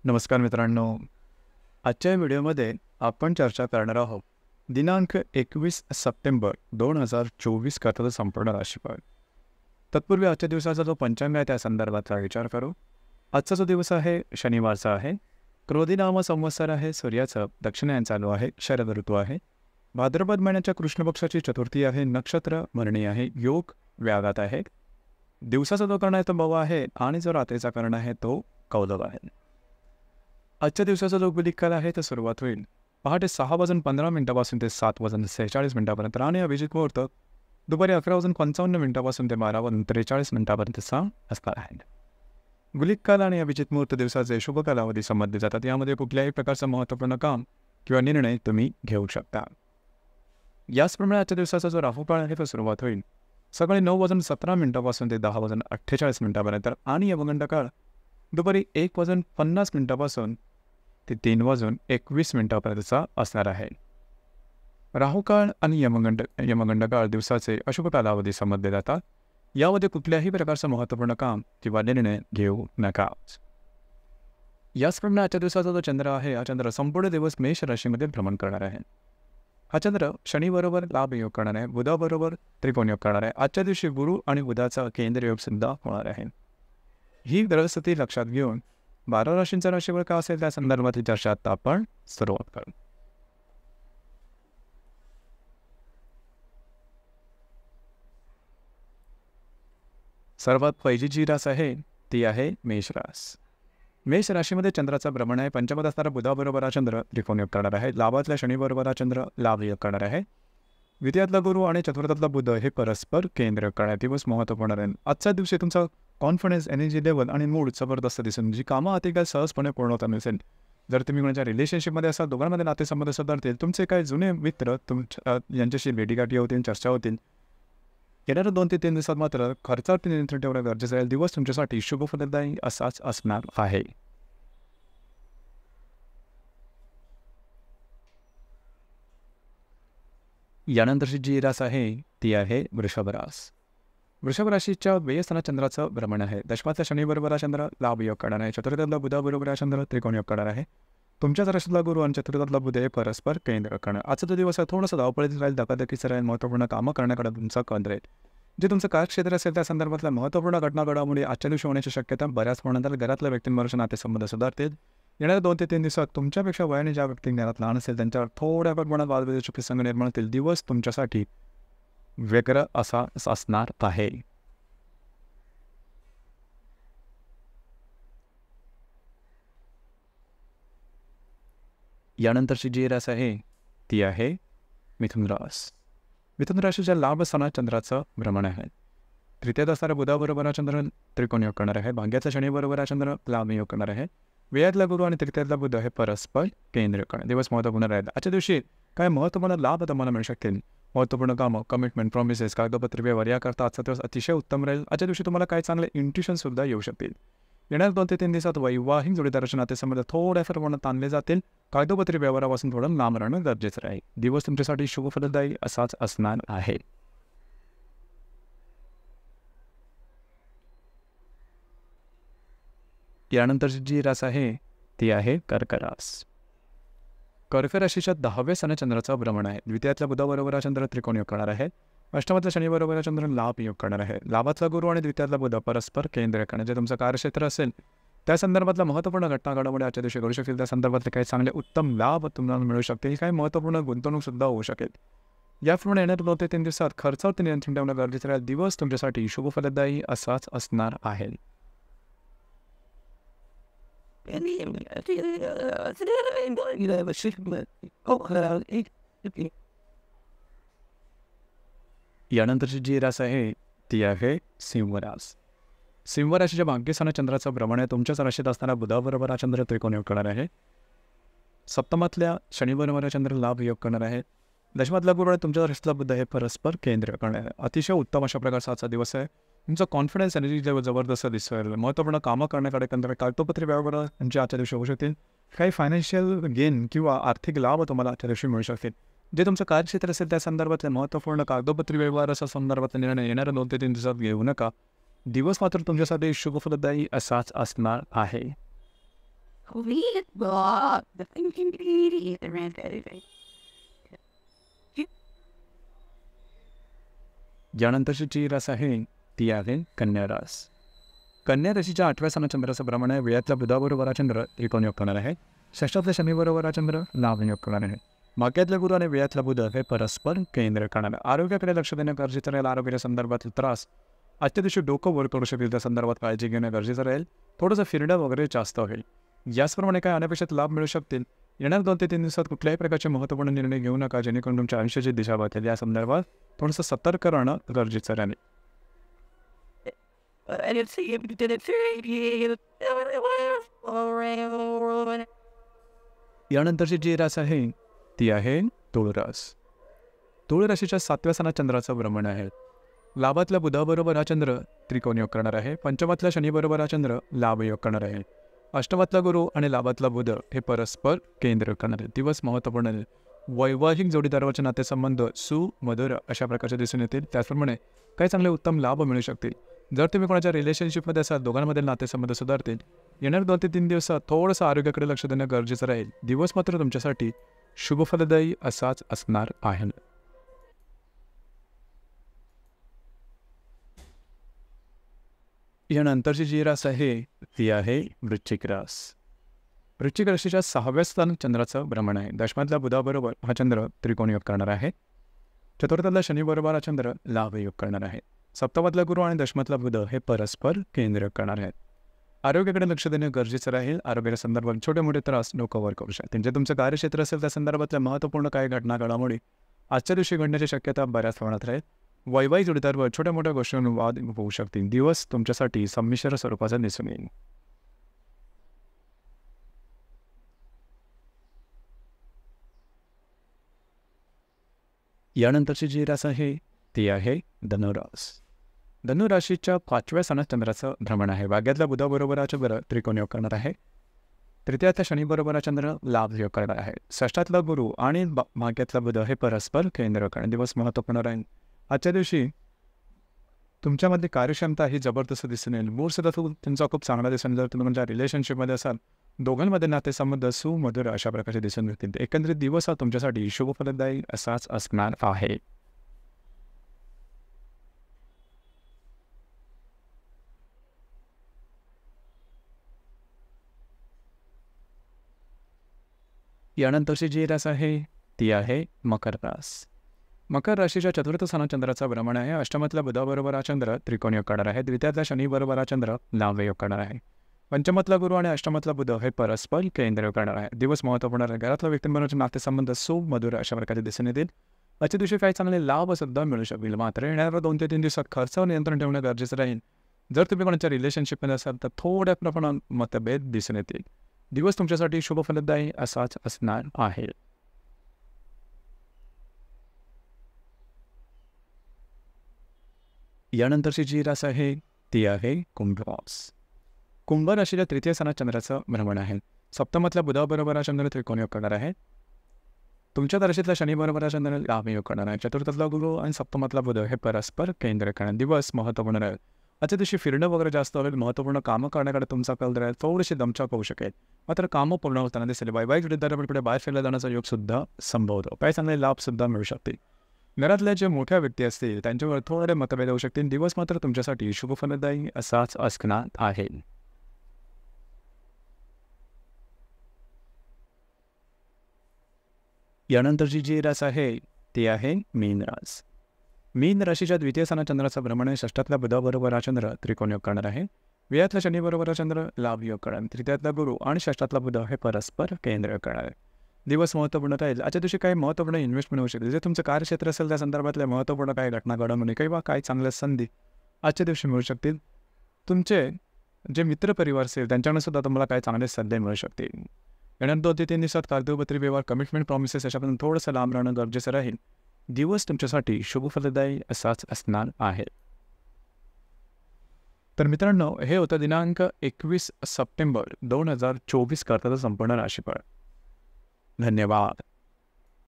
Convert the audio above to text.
नमस्कार मित्रांनो. आजच्या व्हिडिओमध्ये आपण चर्चा करणार आहोत दिनांक 21 सप्टेंबर 2024 करता संपूर्ण राशीफळ. तत्पूर्वी आजच्या दिवसाचा जो पंचांग आहे त्या संदर्भातला विचार करू. आजचा जो दिवस आहे शनिवारचा आहे. क्रोधी नाम संवत्सर आहे. सूर्याचं दक्षिणायन चालू आहे. शरद ऋतू आहे. भाद्रपद महिन्याच्या कृष्ण पक्षाची चतुर्थी आहे. नक्षत्र मरणी आहे. योग व्याघात आहे. दिवसाचा जो कर्ण आहे तो भव आहे आणि जो रात्रीचा कर्ण आहे तो कौलव आहे. आजच्या दिवसाचा जो गुलिक काल आहे तर सुरुवात होईल पहाटे 6:15 ते 7:46 आणि अभिजित मुहूर्त दुपारी 11:55 ते 12:43 असणार आहे. गुलिक काल आणि अभिजित मुहूर्त दिवसाचे शुभ कालावधी संबंधित जातात. यामध्ये कुठल्याही प्रकारचं महत्त्वपूर्ण काम किंवा निर्णय तुम्ही घेऊ शकता. याचप्रमाणे आजच्या दिवसाचा जो राहुकाळ आहे तो सुरुवात होईल सकाळी 9:17 ते 10:48 आणि यमगंड काळ दुपारी 1:50 ते 3:21 असणार आहे. राहुकाळ आणि यमगंड काळ दिवसाचे अशुभ कालावधी संबंधले जातात. यामध्ये कुठल्याही प्रकारचं महत्त्वपूर्ण काम किंवा निर्णय घेऊ नका. याचप्रमाणे आजच्या दिवसाचा जो चंद्र आहे हा चंद्र संपूर्ण दिवस मेष राशीमध्ये भ्रमण करणार आहे. हा चंद्र शनीबरोबर लाभ योग करणार आहे. बुधाबरोबर त्रिकोण योग करणार आहे. आजच्या दिवशी गुरु आणि बुधाचा केंद्र योग सुद्धा होणार आहे. ही ग्रहस्थिती लक्षात घेऊन 12 राशींचा राशीफळ का असेल त्या संदर्भातली चर्चा आता आपण सुरुवात करू. सर्वात पहिली जी रास आहे ती आहे मेष रास. मेष राशीमध्ये चंद्राचा भ्रमण आहे. पंचमात असणारा बुधाबरोबर हा चंद्र त्रिकोण योग करणार आहे. लाभातल्या शनीबरोबर हा चंद्र लाभ योग करणार आहे. द्वितीयातला गुरु आणि चतुर्थातला बुध हे परस्पर केंद्र करण्यात दिवस महत्त्वपूर्ण राहील. आजच्या दिवशी तुमचा कॉन्फिडन्स, एनर्जी लेवल आणि मूड जबरदस्त दिसेल. जी कामं अतिशय सहजपणे पूर्ण होता नसेल. जर तुम्ही कोणाच्या रिलेशनशिपमध्ये असाल, दोघांमध्ये नातेसंबंध सुधारतील. तुमचे काही जुने मित्र यांच्याशी भेटीगाठी होतील, चर्चा होतील. येणाऱ्या 2 ते 3 दिवसात मात्र खर्चावरती नियंत्रण ठेवणं गरजेचं आहे. दिवस तुमच्यासाठी शुभ फलदायी असाच असणार आहे. यानंतरची जी रास आहे ती आहे वृषभ रास. वृषभ राशीच्या व्ययस्थानात चंद्राचं भ्रमण आहे. दशमातल्या शनीबरोबर हा चंद्र लाभ योग करणार आहे. चतुर्थातला बुधाबरोबर हा चंद्र त्रिकोण योग करणार आहे. तुमच्याच राशीतला गुरु आणि चतुर्थातला बुध हे परस्पर केंद्र करणार. आजचा जो दिवस आहे थोडंसं धावपळीत राहील, धकाधकीचं राहील. महत्त्वपूर्ण कामं करण्याकडे तुमचा कल राहील. जे तुमचं कार्यक्षेत्र असेल त्या संदर्भातल्या महत्त्वपूर्ण घटना घडामोडी आजच्या दिवशी होण्याची शक्यता बऱ्याच प्रमाणात. घरातल्या व्यक्तींबरोबर नातेसंबंध सुधारतील. येणाऱ्या 2 ते 3 दिवसात तुमच्यापेक्षा वयाने ज्या व्यक्ती घरात लहान असेल त्यांच्यावर थोड्या प्रमाणात वादविवादाचे प्रसंग निर्माण होतील. दिवस तुमच्यासाठी व्यग्र असा असणार आहे. यानंतरची जी रास आहे ती आहे मिथुन रास. मिथुन राशीच्या लाभ स्थानात चंद्राचं भ्रमण आहे. तृतीयात असणाऱ्या बुधाबरोबर हा चंद्र त्रिकोण योग करणार आहे. भाग्यातल्या शनीबरोबर हा चंद्र लाभ योग करणार आहे. व्ययातला गुरु आणि तृतीयातला बुध हे परस्पर केंद्र करणार. दिवस महत्त्वपूर्ण राहील. आजच्या दिवशी काय महत्त्वपूर्ण लाभ तुम्हाला मिळू शकतील. महत्त्वपूर्ण कामं, कमिटमेंट, प्रॉमिसेस, कागदपत्र व्यवहार याकरता आजचा दिवस अतिशय उत्तम राहील. आजच्या दिवशी तुम्हाला काही चांगले इंट्युशन सुद्धा येऊ शकतील. येणाऱ्या 2 ते 3 दिवसात वैवाहिक जोडीदाराच्या नातेसंबंध थोड्याफार प्रमाणात आणले जातील. कागदोपत्री व्यवहारापासून थोडं लांब राहणं गरजेचं राहील. दिवस तुमच्यासाठी शुभ फलदायी असाच असणार आहे. यानंतरची जी रास आहे ती आहे कर्क रास. कर्क राशीच्या 10व्या स्थानात चंद्राचं भ्रमण आहे. द्वितीयातल्या बुधाबरोबर हा चंद्र त्रिकोण योग करणार आहे. अष्टमातल्या शनीबरोबर हा चंद्र लाभ योग करणार आहे. लाभातला गुरु आणि द्वितीयातला बुध परस्पर केंद्र करणार. जे तुमचं कार्यक्षेत्र असेल त्या संदर्भातला महत्त्वपूर्ण घटना घडामोडी आजच्या दिवशी करू शकतील. त्या संदर्भातले काही चांगले उत्तम लाभ तुम्हाला मिळू शकतील. काही महत्त्वपूर्ण गुंतवणूक सुद्धा होऊ शकेल. याप्रमाणे येणाऱ्या 2 ते 3 दिवसात खर्चावरती नियंत्रण ठेवणं गरजेचं राहील. दिवस तुमच्यासाठी शुभ फलदायी असाच असणार आहे. यानंतरची जी रास आहे ती आहे सिंह रास. सिंह राशीच्या भाग्यस्थानात चंद्राचं भ्रमण आहे. तुमच्याच राशीत असणारा बुधाबरोबर हा चंद्र त्रिकोण योग करणार आहे. सप्तमातल्या शनीबरोबर हा चंद्र लाभ योग करणार आहे. दशमातला गुरु आणि तुमच्या राशीतला बुध हे परस्पर केंद्र करणार आहे. अतिशय उत्तम अशा प्रकारचा आजचा दिवस आहे. तुमचा कॉन्फिडन्स, एनर्जी लेवल जबरदस्त दिसेल. महत्त्वपूर्ण कामं करण्याकडे कागदोपत्री व्यवहार तुमच्या आजच्या दिवशी होऊ शकतील. काही फायनान्शियल गेन किंवा आर्थिक लाभ तुम्हाला आजच्या दिवशी मिळू शकतील. जे तुमचं कार्यक्षेत्र असेल त्या संदर्भातले महत्त्वपूर्ण कागदोपत्री व्यवहार असा संदर्भातले निर्णय येणाऱ्या 2 ते 3 दिवसात घेऊ नका. दिवस मात्र तुमच्यासाठी शुभफलदायी असाच असणार आहे. यानंतरची जी रास आहे ती आहे कन्या रास. कन्या राशीच्या 8व्या स्थानात चंद्राचं भ्रमण आहे. वेळातल्या बुधाबरोबर हा चंद्र त्रिकोण योग करणार आहे. षष्ठातल्या शनीबरोबर हा चंद्र लाभ योग करणार आहे. भाग्यातल्या गुरु आणि वेळातला बुध हे परस्पर केंद्र करणार आहे. आरोग्याकडे लक्ष देणं गरजेचं राहील. आरोग्याच्या संदर्भातील त्रास आजच्या दिवशी डोकं वर करू शकतील, त्या संदर्भात काळजी घेणं गरजेचं राहील. थोडंसं फिरणं वगैरे जास्त होईल. याचप्रमाणे काही अनपेक्षित लाभ मिळू शकतील. येणार 2 ते 3 दिवसात कुठल्याही प्रकारचे महत्त्वपूर्ण निर्णय घेऊ नका, जेणेकरून तुमच्या आयुष्याची दिशा बदलेल. या संदर्भात थोडंसं सतर्क राहणं गरजेचं राहील. यानंतरची जी रास आहे ती आहे तुळ रास. तुळ राशीच्या 7व्या स्थानात चंद्राचं भ्रमण आहे. लाभातल्या बुधाबरोबर हा चंद्र त्रिकोण योग करणार आहे. पंचमातल्या शनीबरोबर हा चंद्र लाभ योग करणार आहे. अष्टमातला गुरु आणि लाभातला बुध हे परस्पर केंद्र करणार आहे. दिवस महत्त्वपूर्ण आहे. वैवाहिक जोडीदाराचे नातेसंबंध सुमधुर अशा प्रकारचे दिसून येतील. त्याचप्रमाणे काही चांगले उत्तम लाभ मिळू शकतील. जर तुम्ही कोणाच्या रिलेशनशिपमध्ये असाल, दोघांमधील नातेसंबंध सुधारतील. येणार 2 ते 3 दिवसात थोडंसं आरोग्याकडे लक्ष देणं गरजेचं राहील. दिवस मात्र तुमच्यासाठी शुभफलदायी असाच असणार आहे. यानंतरची जी रास आहे ती आहे वृश्चिक रास. वृश्चिक राशीच्या 6व्या स्थानात चंद्राचं भ्रमण आहे. दशमातल्या बुधाबरोबर हा चंद्र त्रिकोण योग करणार आहे. चतुर्थातल्या शनीबरोबर हा चंद्र लाभ योग करणार आहे. सप्तमातला गुरु आणि दशमातला बुध हे परस्पर केंद्र करणार आहेत. आरोग्याकडे लक्ष देणं गरजेचं राहील. आरोग्याच्या संदर्भात छोटे मोठे त्रास डोकं वर करू शकतील. जे तुमचं कार्यक्षेत्र असेल त्या संदर्भातल्या महत्त्वपूर्ण काही घटना घडामोडी आजच्या दिवशी घडण्याची शक्यता बऱ्याच प्रमाणात राहील. वैवाहिक जोडीदारावर छोट्या मोठ्या गोष्टींवर वाद होऊ शकतील. दिवस तुमच्यासाठी संमिश्र स्वरूपाचा दिसून येईल. यानंतरची जी रास आहे ती आहे धनुरास. धनुराशीच्या 5व्या स्थानात चंद्राचं भ्रमण आहे. भाग्यातल्या बुधाबरोबर हा चंद्र त्रिकोण योग करणार आहे. तृतीयातल्या शनीबरोबर हा चंद्र लाभ योग करणार आहे. षष्ठातला गुरु आणि भाग्यातला बुध हे परस्पर केंद्र करणार. दिवस महत्त्वपूर्ण राहील. आजच्या दिवशी तुमच्यामध्ये कार्यक्षमता ही जबरदस्त दिसून येईल. मूड सुद्धा तुमचा खूप चांगला दिसून. जर तुम्ही तुमच्या रिलेशनशिपमध्ये असाल, दोघांमध्ये नातेसंबंध सुमधुर अशा प्रकारचे दिसून येतील. एकंदरीत दिवस हा तुमच्यासाठी शुभफलदायी असाच असणार आहे. यानंतरची जी रास आहे ती आहे मकर रास. मकर राशीच्या 4थ्या स्थानात चंद्राचा भ्रमण आहे. अष्टमातल्या बुधाबरोबर हा चंद्र त्रिकोण योग करणार आहे. द्वितीयातल्या शनीबरोबर हा चंद्र लाभ योग करणार आहे. पंचमातला गुरु आणि अष्टमातला बुध हे परस्पर केंद्र करणार आहे. दिवस महत्त्वपूर्ण आहे. घरातल्या व्यक्तींबरोबरचे नातेसंबंध सुमधुर अशा प्रकारे दिसून येतील. आजच्या दिवशी काही चांगले लाभ सुद्धा मिळू शकतील. मात्र येणाऱ्या 2 ते 3 दिवसात खर्चावर नियंत्रण ठेवणं गरजेचं राहील. जर तुम्ही कोणाच्या रिलेशनशिपमध्ये असाल तर थोड्या प्रमाणात मतभेद दिसून येतील. दिवस तुमच्यासाठी शुभफलदायी असाच असणार आहे. यानंतरची जी रास आहे ती आहे कुंभ रास. कुंभ राशीच्या 3य स्थानात चंद्राचं भ्रमण आहे. सप्तमातल्या बुधाबरोबर हा चंद्र त्रिकोण योग करणार आहे. तुमच्या राशीतल्या शनीबरोबर हा चंद्र लाभ योग करणार आहे. चतुर्थातला गुरु आणि सप्तमातला बुध हे परस्पर केंद्र करणार. दिवस महत्त्वपूर्ण राहील. आजच्या दिवशी फिरणं वगैरे जास्त होईल. महत्त्वपूर्ण कामं करण्याकडे तुमचा कल राहील. थोडीशी दमछाक होऊ शकेल. मात्र कामं पूर्ण होताना दिसेल. वैवाहिक जोडीदाराकडे बाहेर फिरला जाण्याचा योग सुद्धा संभवतो. काही चांगले लाभ सुद्धा मिळू शकतील. घरातल्या जे मोठ्या व्यक्ती असतील त्यांच्यावर थोडे मतभेद होऊ शकतील. दिवस मात्र तुमच्यासाठी शुभफलदायी असाच असणार आहे. यानंतरची जी रास आहे ती आहे मीन रास. मीन राशीच्या 2य स्थानात चंद्राचा भ्रमण आहे. षष्ठातल्या बुधाबरोबर हा चंद्र त्रिकोण योग करणार आहे. वेळातल्या शनीबरोबर हा चंद्र लाभ योग करणार. तृतीयातला गुरु आणि षष्ठातला बुध हे परस्पर केंद्र करणार आहे. दिवस महत्त्वपूर्ण राहील. आजच्या दिवशी काही महत्त्वपूर्ण इन्व्हेस्टमेंट होऊ शकते. जे तुमचं कार्यक्षेत्र असेल त्या संदर्भातल्या महत्त्वपूर्ण काही घटना घडवणे किंवा काही चांगल्या संधी आजच्या दिवशी मिळू शकतील. तुमचे जे मित्रपरिवार असेल त्यांच्याकडून सुद्धा तुम्हाला काही चांगले सल्ले मिळू शकतील. येणाऱ्या 2 ते 3 दिवसात कागदोपत्री व्यवहार, कमिटमेंट, प्रॉमिसेस याच्यापासून थोडंसं लांब राहणं गरजेचं राहील. दिवस तुमच्यासाठी शुभफलदायी असाच असणार आहे. तर मित्रांनो, हे होतं दिनांक 21 सप्टेंबर 2024 करताचं संपूर्ण राशीफळ. धन्यवाद.